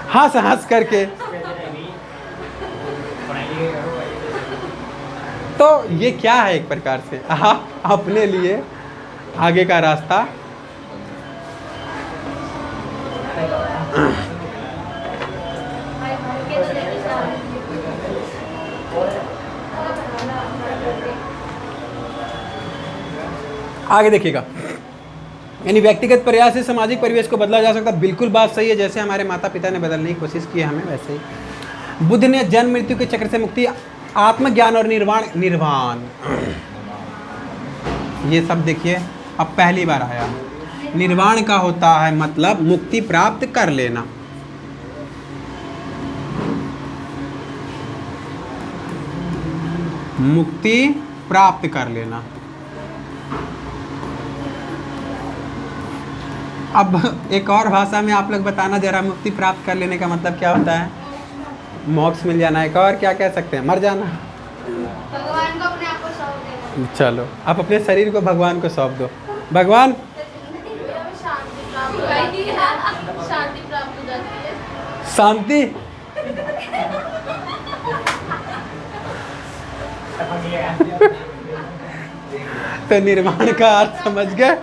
हंस हंस करके। तो ये क्या है? एक प्रकार से आप अपने लिए आगे का रास्ता आगे देखिएगा। यानी व्यक्तिगत प्रयास से सामाजिक परिवेश को बदला जा सकता। बिल्कुल बात सही है। जैसे हमारे माता पिता ने बदलने की कोशिश की हमें, वैसे ही बुद्ध ने जन्म मृत्यु के चक्र से मुक्ति, आत्मज्ञान और निर्वाण ये सब देखिए अब पहली बार आया। निर्वाण का होता है मतलब मुक्ति प्राप्त कर लेना। मुक्ति प्राप्त कर लेना। अब एक और भाषा में आप लोग बताना जरा, मुक्ति प्राप्त कर लेने का मतलब क्या होता है? मोक्ष मिल जाना। एक और क्या कह सकते हैं? मर जाना। भगवान को अपने आप को सौंप देना। चलो, आप अपने शरीर को भगवान को सौंप दो। भगवान शांति प्राप्त हो जाती है। शांति प्राप्त हो जाती है। शांति। तो निर्वाण का अर्थ समझ गए?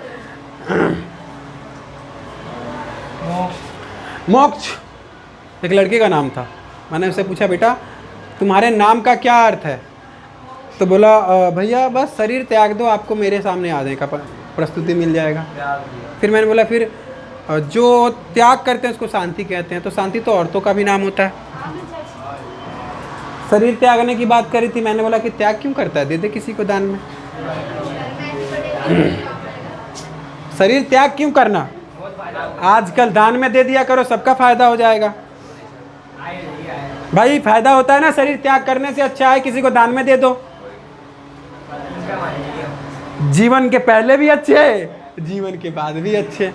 मोक्ष। एक लड़के का नाम था, मैंने उससे पूछा बेटा तुम्हारे नाम का क्या अर्थ है? तो बोला भैया बस शरीर त्याग दो, आपको मेरे सामने आने का प्रस्तुति मिल जाएगा। फिर मैंने बोला फिर जो त्याग करते हैं उसको शांति कहते हैं, तो शांति तो औरतों का भी नाम होता है। शरीर त्यागने की बात करी थी, मैंने बोला कि त्याग क्यों करता है, दे दे किसी को दान में। शरीर त्याग क्यों करना? आजकल दान में दे दिया करो, सबका फायदा हो जाएगा। भाई फायदा होता है ना, शरीर त्याग करने से अच्छा है किसी को दान में दे दो। जीवन के पहले भी अच्छे, जीवन के बाद भी अच्छे।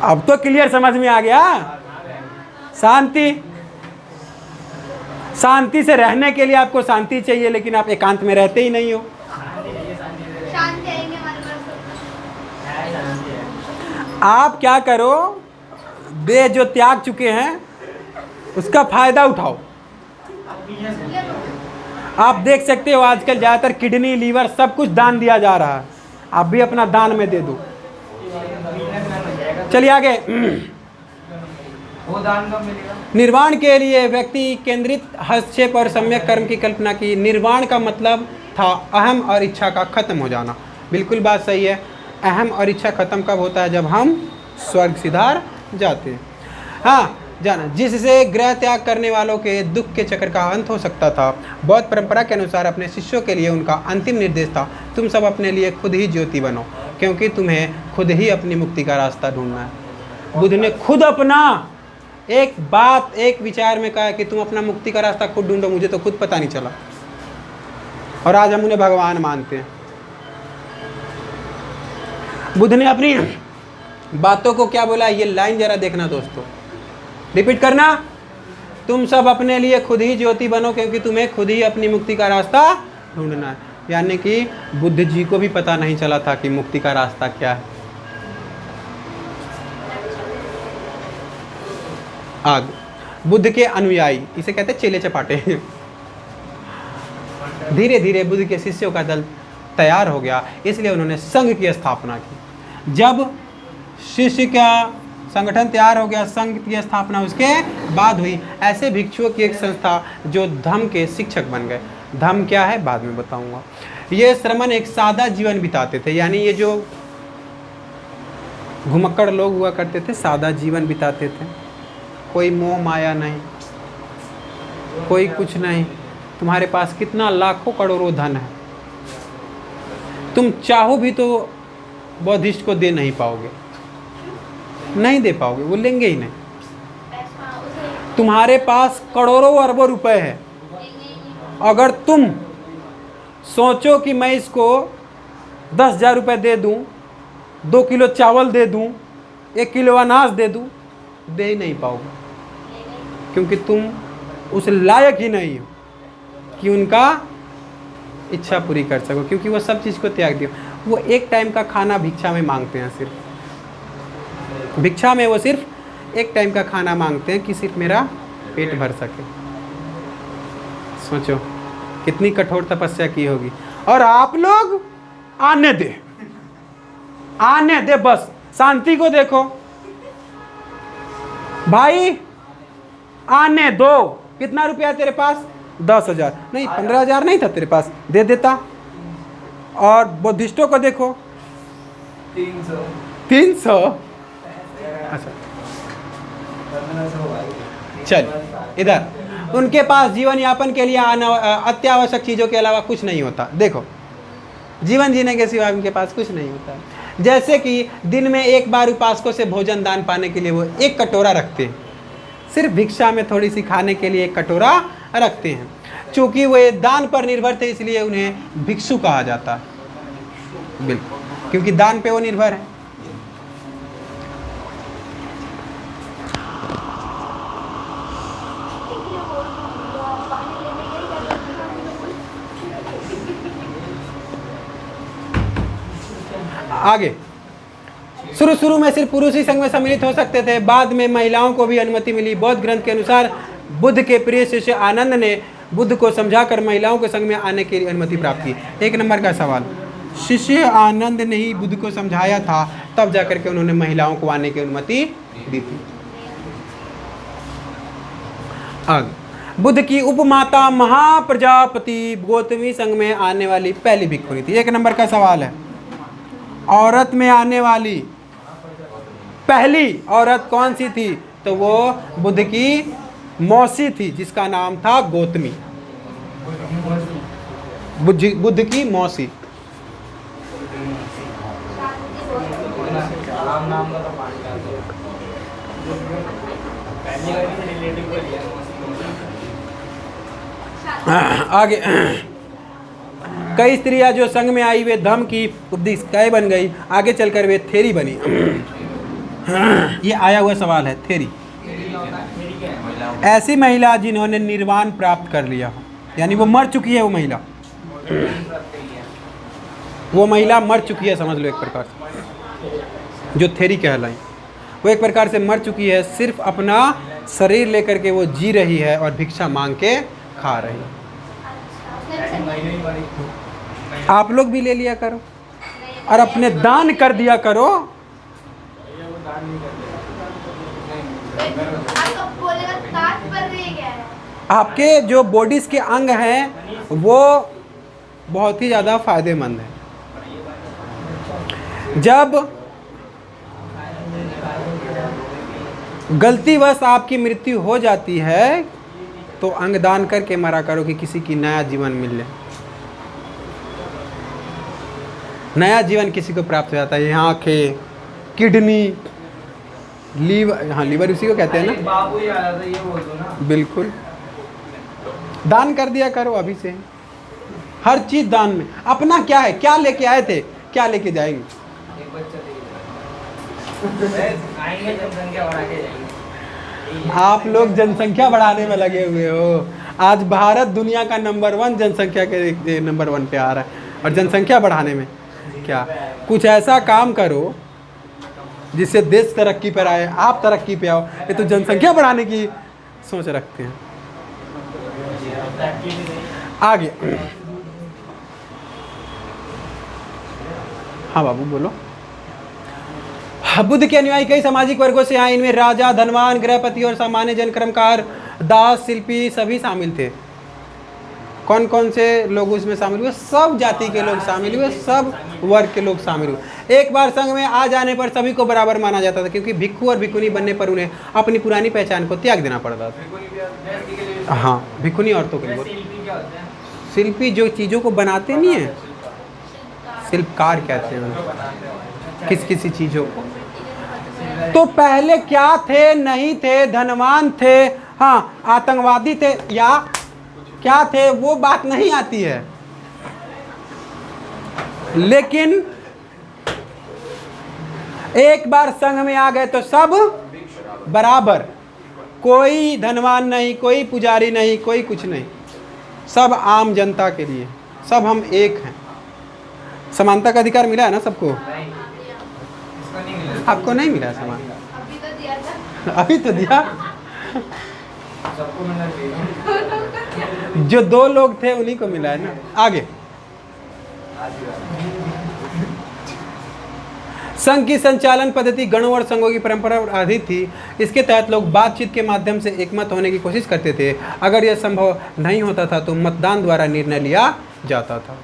अब तो क्लियर समझ में आ गया। शांति, शांति से रहने के लिए आपको शांति चाहिए, लेकिन आप एकांत में रहते ही नहीं हो। शांति आएंगे हमारे पास। आप क्या करो, देह जो त्याग चुके हैं उसका फायदा उठाओ। आप देख सकते हो आजकल ज़्यादातर किडनी, लीवर सब कुछ दान दिया जा रहा है, आप भी अपना दान में दे दो। चलिए आगे। वो दान कब मिलेगा? निर्वाण के लिए व्यक्ति केंद्रित हस्तक्षेप और सम्यक कर्म की कल्पना की। निर्वाण का मतलब था अहम और इच्छा का खत्म हो जाना। बिल्कुल बात सही है। अहम और इच्छा खत्म कब होता है? जब हम स्वर्ग सिधार जाते हैं। हाँ जाना, जिससे ग्रह त्याग करने वालों के दुख के चक्र का अंत हो सकता था। बौद्ध परंपरा के अनुसार अपने शिष्यों के लिए उनका अंतिम निर्देश था, तुम सब अपने लिए खुद ही ज्योति बनो, क्योंकि तुम्हें खुद ही अपनी मुक्ति का रास्ता ढूंढना है। बुद्ध ने खुद अपना एक बात, एक विचार में कहा कि तुम अपना मुक्ति का रास्ता खुद ढूंढो, मुझे तो खुद पता नहीं चला। और आज हम उन्हें भगवान मानते हैं। बुद्ध ने अपनी बातों को क्या बोला, ये लाइन जरा देखना दोस्तों, रिपीट करना। तुम सब अपने लिए खुद ही ज्योति बनो, क्योंकि तुम्हें खुद ही अपनी मुक्ति का रास्ता ढूंढना है। यानी कि बुद्ध जी को भी पता नहीं चला था कि मुक्ति का रास्ता क्या है। आगे बुद्ध के अनुयायी, इसे कहते हैं चेले चपाटे। धीरे धीरे बुद्ध के शिष्यों का दल तैयार हो गया, इसलिए उन्होंने संघ की स्थापना की। जब शिष्य का संगठन तैयार हो गया, संघ की स्थापना उसके बाद हुई। ऐसे भिक्षुओं की एक संस्था जो धम्म के शिक्षक बन गए। धम्म क्या है बाद में बताऊंगा। ये श्रमण एक सादा जीवन बिताते थे, यानी ये जो घुमक्कड़ लोग हुआ करते थे, सादा जीवन बिताते थे। कोई मोह माया नहीं, कोई कुछ नहीं। तुम्हारे पास कितना लाखों करोड़ों धन है, तुम चाहो भी तो बौद्धिस्ट को दे नहीं पाओगे, नहीं दे पाओगे, वो लेंगे ही नहीं। तुम्हारे पास करोड़ों अरबों रुपए है, अगर तुम सोचो कि मैं इसको 10,000 रुपये दे दूं, 2 किलो चावल दे दूं, 1 किलो अनाज दे दूं, दे ही नहीं पाओगे, क्योंकि तुम उस लायक ही नहीं हो कि उनका इच्छा पूरी कर सको, क्योंकि वो सब चीज़ को त्याग दियो। वो एक टाइम का खाना भिक्षा में मांगते हैं, सिर्फ भिक्षा में वो सिर्फ एक टाइम का खाना मांगते हैं कि सिर्फ मेरा पेट भर सके। सोचो कितनी कठोर तपस्या की होगी। और आप लोग आने दे, आने दे, बस शांति को देखो भाई, आने दो। कितना रुपया तेरे पास? 10,000 नहीं, 15,000 नहीं था तेरे पास, दे देता। और बुद्धिस्टों को देखो 300। अच्छा चल इधर, उनके पास जीवन यापन के लिए अत्यावश्यक चीज़ों के अलावा कुछ नहीं होता। देखो जीवन जीने के सिवा उनके पास कुछ नहीं होता है। जैसे कि दिन में एक बार उपासकों से भोजन दान पाने के लिए वो एक कटोरा रखते हैं, सिर्फ भिक्षा में थोड़ी सी खाने के लिए एक कटोरा रखते हैं। चूँकि वे दान पर निर्भर थे, इसलिए उन्हें भिक्षु कहा जाता है। बिल्कुल क्योंकि दान पे वो निर्भर है। आगे, शुरू में सिर्फ पुरुष ही संघ में सम्मिलित हो सकते थे, बाद में महिलाओं को भी अनुमति मिली। बौद्ध ग्रंथ के अनुसार बुद्ध के प्रिय शिष्य आनंद ने बुद्ध को समझाकर महिलाओं के संघ में आने की अनुमति प्राप्त की। 1 नंबर का सवाल, शिष्य आनंद ने ही बुद्ध को समझाया था, तब जाकर के उन्होंने महिलाओं को आने की अनुमति दी थी। आगे, बुद्ध की उपमाता महाप्रजापति गौतमी संघ में आने वाली पहली भिक्षुणी थी। 1 नंबर का सवाल है, औरत में आने वाली पहली औरत कौन सी थी? तो वो बुद्ध की मौसी थी, जिसका नाम था गौतमी। बुद्ध की मौसी। आगे, कई स्त्रियां जो संघ में आई वे धम्म की उपदेशिकाएं बन गई, आगे चलकर वे थेरी बनी। ये आया हुआ सवाल है, थेरी। ऐसी महिला जिन्होंने निर्वाण प्राप्त कर लिया हो, यानी वो मर चुकी है। वो महिला मर चुकी है, समझ लो एक प्रकार से, जो थेरी कहलाई। वो एक प्रकार से मर चुकी है, सिर्फ अपना शरीर लेकर के वो जी रही है और भिक्षा मांग के खा रही है। आप लोग भी ले लिया करो और अपने दान कर दिया करो। आपके जो बॉडीज के अंग हैं वो बहुत ही ज़्यादा फायदेमंद है। जब गलतीवश आपकी मृत्यु हो जाती है तो अंगदान करके मरा करो कि किसी की नया जीवन मिल जाए। नया जीवन किसी को प्राप्त हो जाता है। यहाँ आँखें, किडनी, लीवर, हाँ लीवर उसी को कहते हैं ना। बाबू ही आ रहा था, ये बोल दो ना। बिल्कुल, दान कर दिया करो अभी से। हर चीज़ दान में। अपना क्या है, क्या लेके आए थे, क्या लेके जाएंगे? एक बच्चा आएंगे, जनसंख्या बढ़ा के जाएंगे। आप लोग जनसंख्या बढ़ाने में लगे हुए हो। आज भारत दुनिया का नंबर 1 जनसंख्या के नंबर 1 पे आ रहा है, और जनसंख्या बढ़ाने में क्या, कुछ ऐसा काम करो जिससे देश तरक्की पर आए, आप तरक्की पे आओ। ये तो जनसंख्या बढ़ाने की सोच रखते हैं। आगे, हाँ बाबू बोलो। बुद्ध के अनुयायी कई सामाजिक वर्गों से आए। इनमें राजा, धनवान, गृहपति और सामान्य जन, कर्मकार, दास, शिल्पी सभी शामिल थे। कौन कौन से लोग उसमें शामिल हुए? सब जाति के लोग शामिल हुए, सब वर्ग के लोग शामिल हुए। एक बार संघ में आ जाने पर सभी को बराबर माना जाता था, क्योंकि भिक्षु और भिक्षुनी बनने पर उन्हें अपनी पुरानी पहचान को त्याग देना पड़ता था। हाँ, भिक्षुनी औरतों के लिए। शिल्पी जो चीज़ों को बनाते नहीं है, शिल्पकार कहते हैं उन्हें, किसी चीज़ों को। तो पहले क्या थे? नहीं थे, धनवान थे, हाँ आतंकवादी थे, या क्या थे वो बात नहीं आती है। लेकिन एक बार संघ में आ गए तो सब बराबर, कोई धनवान नहीं, कोई पुजारी नहीं, कोई कुछ नहीं, सब आम जनता के लिए, सब हम एक हैं। समानता का अधिकार मिला है ना सबको? आपको नहीं मिला समान? अभी तो दिया था। अभी तो दिया। सबको मिलना चाहिए। जो 2 लोग थे उन्हीं को मिला है ना। आगे, संघ की संचालन पद्धति गणों और संघों की परंपरा पर आधारित थी। इसके तहत लोग बातचीत के माध्यम से एकमत होने की कोशिश करते थे। अगर यह संभव नहीं होता था तो मतदान द्वारा निर्णय लिया जाता था।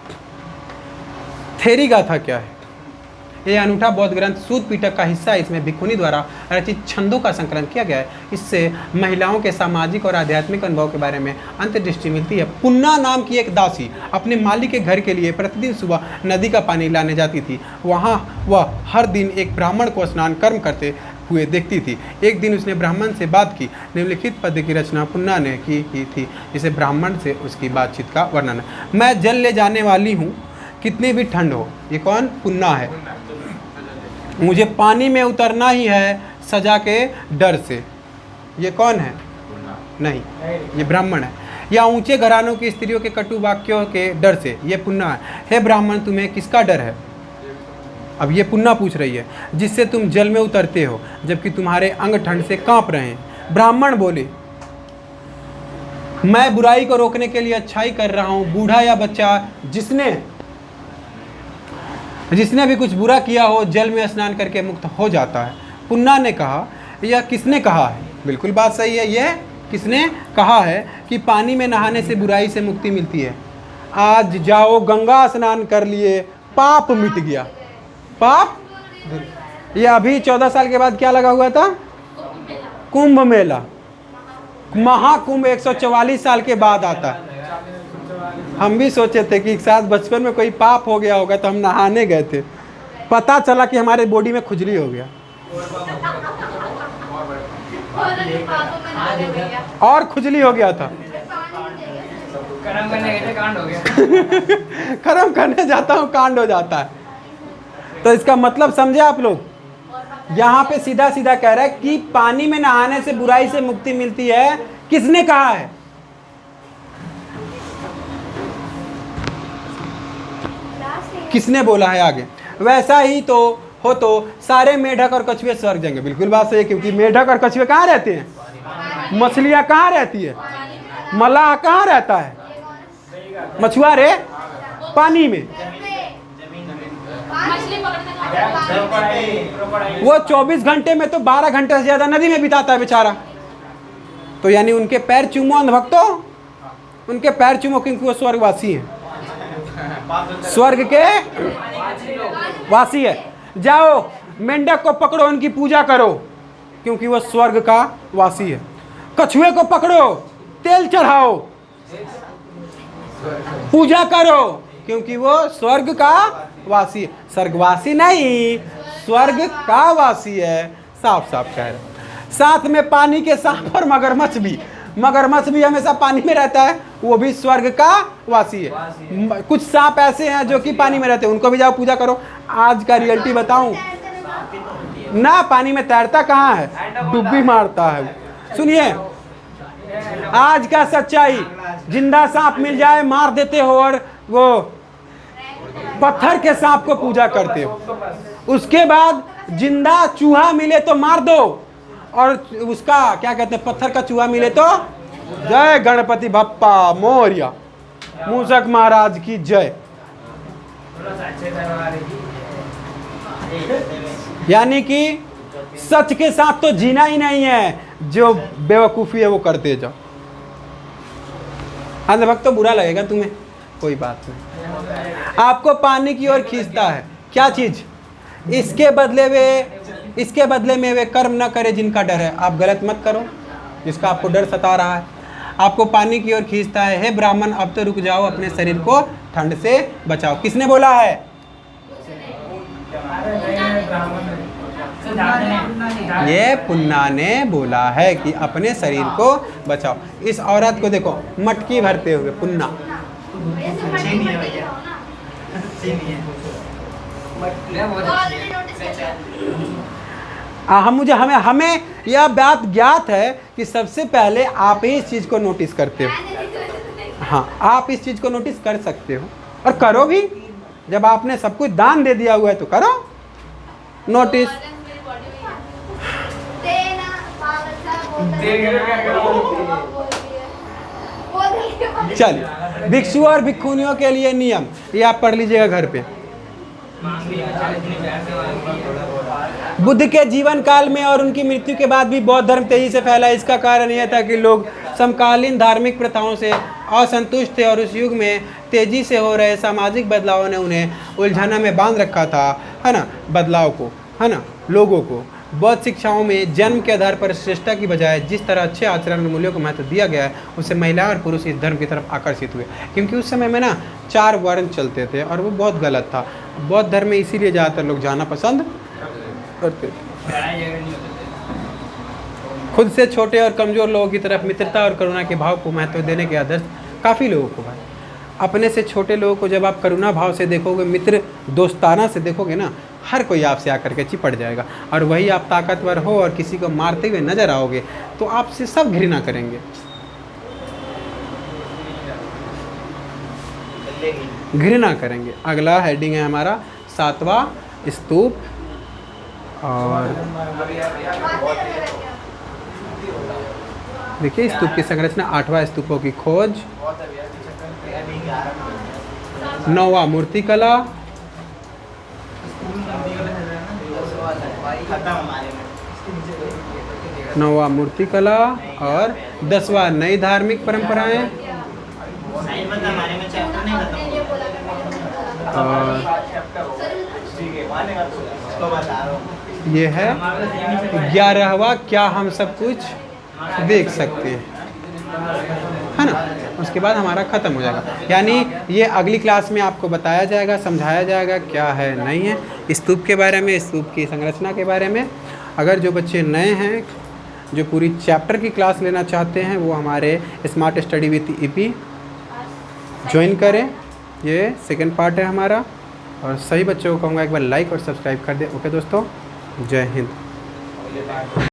थेरी गाथा क्या है? यह अनूठा बौद्ध ग्रंथ सूत पीटक का हिस्सा है। इसमें भिक्षुनी द्वारा रचित छंदों का संकलन किया गया है। इससे महिलाओं के सामाजिक और आध्यात्मिक अनुभव के बारे में अंतर्दृष्टि मिलती है। पुन्ना नाम की एक दासी अपने मालिक के घर के लिए प्रतिदिन सुबह नदी का पानी लाने जाती थी। वहाँ वह हर दिन एक ब्राह्मण को स्नान कर्म करते हुए देखती थी। एक दिन उसने ब्राह्मण से बात की। निम्नलिखित पद की रचना पुन्ना ने की थी, जिसे ब्राह्मण से उसकी बातचीत का वर्णन है। मैं जल ले जाने वाली हूँ, कितनी भी ठंड हो। ये कौन? पुन्ना है। मुझे पानी में उतरना ही है सजा के डर से। ये कौन है? नहीं, ये ब्राह्मण है। या ऊंचे घरानों की स्त्रियों के कटु वाक्यों के डर से। ये पुन्ना है। हे ब्राह्मण, तुम्हें किसका डर है? अब ये पुन्ना पूछ रही है, जिससे तुम जल में उतरते हो जबकि तुम्हारे अंग ठंड से कांप रहे हैं। ब्राह्मण बोले, मैं बुराई को रोकने के लिए अच्छाई कर रहा हूं। बूढ़ा या बच्चा जिसने भी कुछ बुरा किया हो जल में स्नान करके मुक्त हो जाता है। पुन्ना ने कहा, यह किसने कहा है? बिल्कुल बात सही है। यह किसने कहा है कि पानी में नहाने से बुराई से मुक्ति मिलती है? आज जाओ, गंगा स्नान कर लिए, पाप मिट गया। पाप। ये अभी 14 साल के बाद क्या लगा हुआ था? कुंभ मेला। महाकुंभ 144 साल के बाद आता है। हम भी सोचे थे कि एक साथ बचपन में कोई पाप हो गया होगा तो हम नहाने गए थे, पता चला कि हमारे बॉडी में खुजली हो गया और खुजली हो गया था। कर्म करने गए थे, कांड हो गया। कर्म करने जाता हूँ, कांड हो जाता है। तो इसका मतलब समझे आप लोग? यहाँ पे सीधा सीधा कह रहा है कि पानी में नहाने से बुराई से मुक्ति मिलती है। किसने कहा है? किसने बोला है? आगे, वैसा ही तो हो तो सारे मेढक और कछुए स्वर्ग जाएंगे। बिल्कुल बात सही है, क्योंकि मेढक और कछुए कहाँ रहते हैं? मछलियाँ कहाँ रहती है? मलाह कहाँ रहता है? मछुआरे पानी में। वो 24 घंटे में तो 12 घंटे से ज्यादा नदी में बिताता है बेचारा। तो यानी उनके पैर चूमो अंधभक्तों, उनके पैर चूमो, क्योंकि वो स्वर्गवासी हैं, स्वर्ग के वासी है। जाओ, मेंढक को पकड़ो, उनकी पूजा करो, क्योंकि वो स्वर्ग का वासी है। कछुए को पकड़ो, तेल चढ़ाओ, पूजा करो, क्योंकि वो स्वर्ग का वासी है। स्वर्गवासी नहीं, स्वर्ग का वासी है। साफ साफ कह रहे। साथ में पानी के सांप और मगरमच्छ भी हमेशा पानी में रहता है, वो भी स्वर्ग का वासी है। कुछ सांप ऐसे हैं जो कि पानी में रहते हैं, उनको भी जाओ पूजा करो। आज का रियलिटी बताऊं ना, पानी में तैरता कहाँ है? डुब्बी मारता है। सुनिए आज का सच्चाई, जिंदा सांप मिल जाए मार देते हो, और वो पत्थर के सांप को पूजा करते हो। उसके बाद जिंदा चूहा मिले तो मार दो, और उसका क्या कहते हैं, पत्थर का चूहा मिले तो जय गणपति बप्पा मोरया, मूसक महाराज की जय। यानी कि सच के साथ तो जीना ही नहीं है, जो बेवकूफ़ी है वो करते जाओ। अंधभक्त तो बुरा लगेगा तुम्हें, कोई बात नहीं। आपको पानी की ओर खींचता है क्या चीज? इसके बदले में वे कर्म न करे जिनका डर है। आप गलत मत करो जिसका आपको डर सता रहा है। आपको पानी की ओर खींचता है। हे ब्राह्मण, अब तो रुक जाओ, अपने शरीर को ठंड से बचाओ। किसने बोला है? ये पुन्ना ने बोला है कि अपने शरीर को बचाओ। इस औरत को देखो, मटकी भरते हुए पुन्ना। हमें यह बात ज्ञात है कि सबसे पहले आप ही इस चीज को नोटिस करते हो। हाँ, आप इस चीज को नोटिस कर सकते हो और करो भी। जब आपने सब कुछ दान दे दिया हुआ है तो करो नोटिस। चलिए, भिक्षु और भिक्षुनियों के लिए नियम, ये आप पढ़ लीजिएगा घर पे। बुद्ध के जीवन काल में और उनकी मृत्यु के बाद भी बौद्ध धर्म तेजी से फैला। इसका कारण यह था कि लोग समकालीन धार्मिक प्रथाओं से असंतुष्ट थे और उस युग में तेजी से हो रहे सामाजिक बदलावों ने उन्हें उलझना में बांध रखा था, है ना, बदलाव को, है ना, लोगों को। बौद्ध शिक्षाओं में जन्म के आधार पर श्रेष्ठता की बजाय जिस तरह अच्छे आचरण और मूल्यों को महत्व दिया गया है, उससे महिला और पुरुष इस धर्म की तरफ आकर्षित हुए। क्योंकि उस समय में ना 4 वर्ण चलते थे और वो बहुत गलत था। बौद्ध धर्म में इसीलिए ज़्यादातर लोग जाना पसंद करते थे। खुद से छोटे और कमज़ोर लोगों की तरफ मित्रता और करुणा के भाव को महत्व देने के आदर्श काफ़ी लोगों को भाई। अपने से छोटे लोगों को जब आप करुणा भाव से देखोगे, मित्र दोस्ताना से देखोगे ना, हर कोई आपसे आकर के चिपट जाएगा। और वही आप ताकतवर हो और किसी को मारते हुए नजर आओगे तो आपसे सब घृणा करेंगे, घृणा करेंगे। अगला हेडिंग है हमारा 7वां स्तूप। और देखिए स्तूप की संरचना, 8वां स्तूपों की खोज, 9वां मूर्तिकला, 9वां मूर्तिकला और 10वां नई धार्मिक परंपराएं। और ये है 11वां क्या हम सब कुछ देख सकते हैं, है ना। उसके बाद हमारा ख़त्म हो जाएगा। यानी ये अगली क्लास में आपको बताया जाएगा, समझाया जाएगा क्या है नहीं है स्तूप के बारे में, स्तूप की संरचना के बारे में। अगर जो बच्चे नए हैं, जो पूरी चैप्टर की क्लास लेना चाहते हैं, वो हमारे smart study with EP join करें। ये सेकंड पार्ट है हमारा। और सभी बच्चों को कहूँगा एक बार लाइक और सब्सक्राइब कर दें। ओके दोस्तों, जय हिंद।